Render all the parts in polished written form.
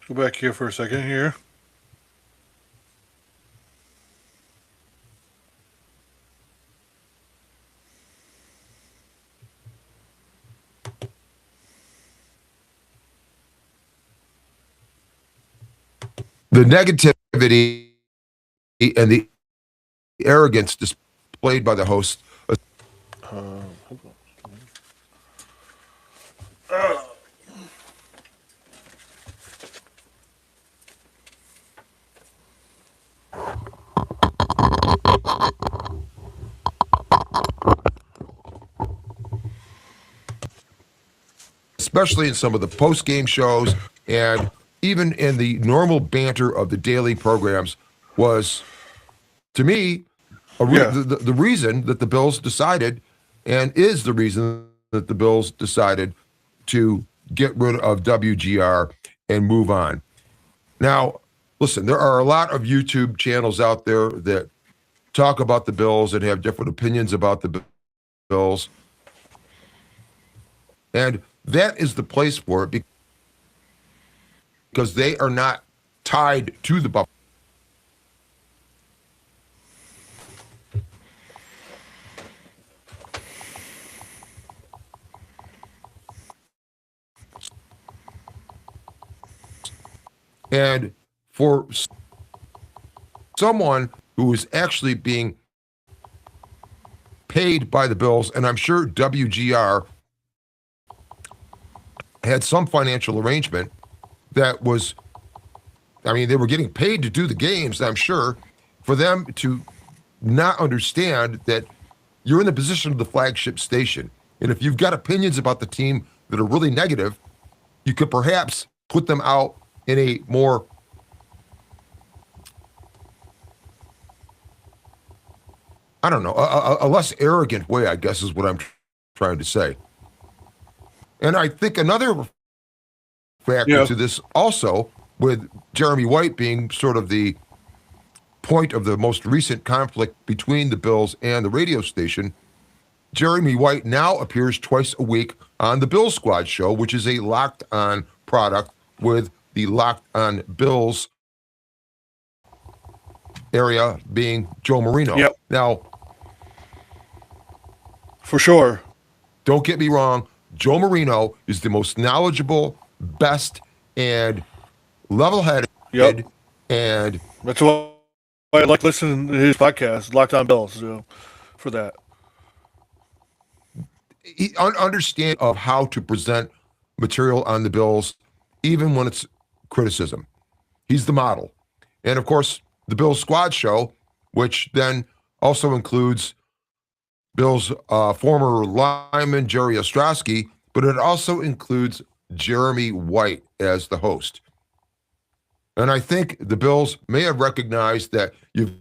Go back here for a second here. The negativity and the arrogance displayed by the host, Hold on. especially in some of the post game shows and even in the normal banter of the daily programs, was to me Yeah. the reason that the Bills decided, and is the reason that the Bills decided to get rid of WGR and move on. Now, listen, there are a lot of YouTube channels out there that talk about the Bills and have different opinions about the Bills. And that is the place for it because they are not tied to the Buffalo. And for someone who is actually being paid by the Bills, and I'm sure WGR had some financial arrangement that was, I mean, they were getting paid to do the games, I'm sure, for them to not understand that you're in the position of the flagship station. And if you've got opinions about the team that are really negative, you could perhaps put them out in a more, I don't know, a less arrogant way, I guess is what I'm trying to say. And I think another factor Yeah. to this also, with Jeremy White being sort of the point of the most recent conflict between the Bills and the radio station, Jeremy White now appears twice a week on the Bill Squad show, which is a Locked On product with the Locked On Bills area being Joe Marino. Yep. Now, For sure. don't get me wrong, Joe Marino is the most knowledgeable, best, and level-headed, Yep. and That's why I like listening to his podcast, Locked On Bills, for that. understand of how to present material on the Bills, even when it's criticism. He's the model. And of course, the Bills Squad show, which then also includes Bills former lineman Jerry Ostrowski, but it also includes Jeremy White as the host. And I think the Bills may have recognized that you've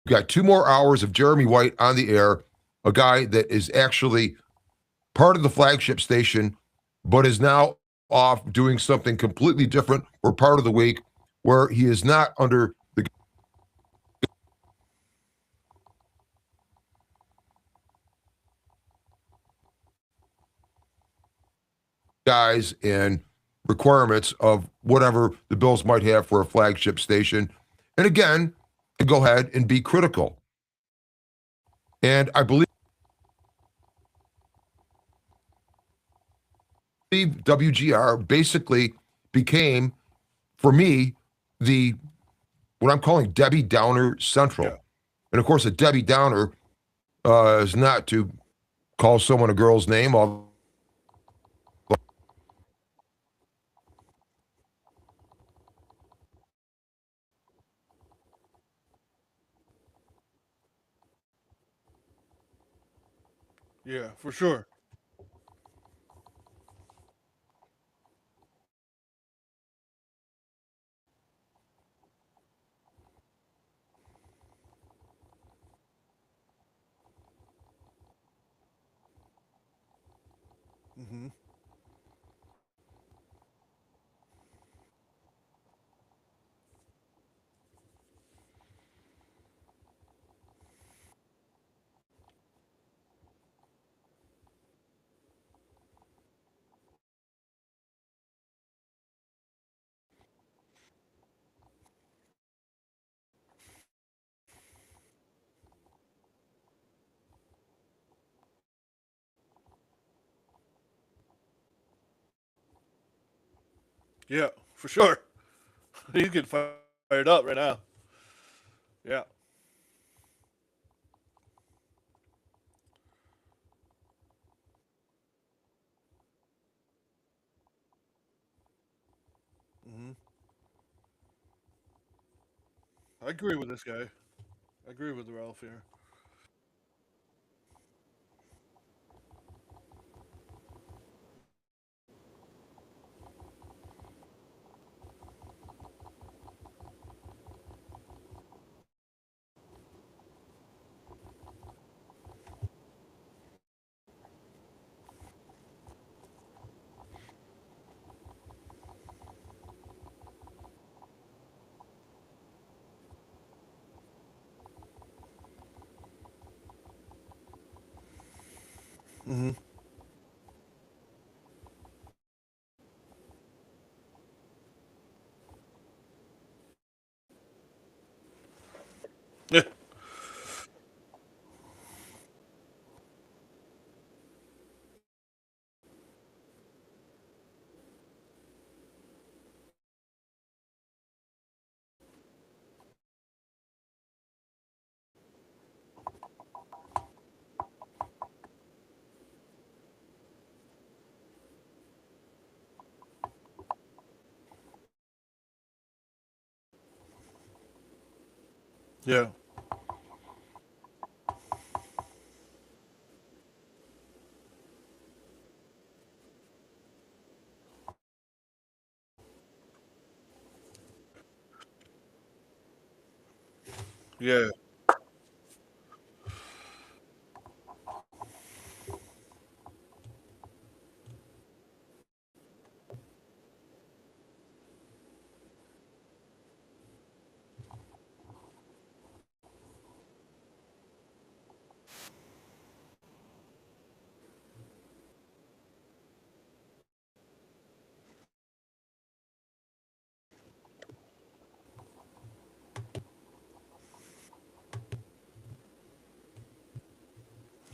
got 2 more hours of Jeremy White on the air, a guy that is actually part of the flagship station, but is now off doing something completely different or part of the week where he is not under the guise and requirements of whatever the Bills might have for a flagship station. And again, to go ahead and be critical. And I believe WGR basically became, for me, the what I'm calling Debbie Downer Yeah. Central. And of course, a Debbie Downer is not to call someone a girl's name, although Yeah, for sure. Hmm. Yeah, for sure. He's getting fired up right now. Yeah. Hmm. I agree with this guy. I agree with Ralph here. Hmm. Yeah. Yeah. Yeah.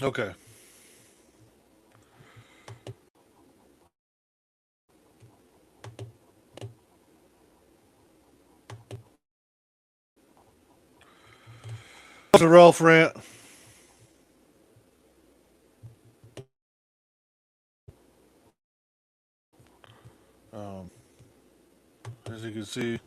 Okay. It's a Ralph rant. Um, as you can see.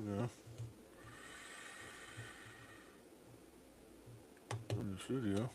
go. In the studio.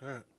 All right.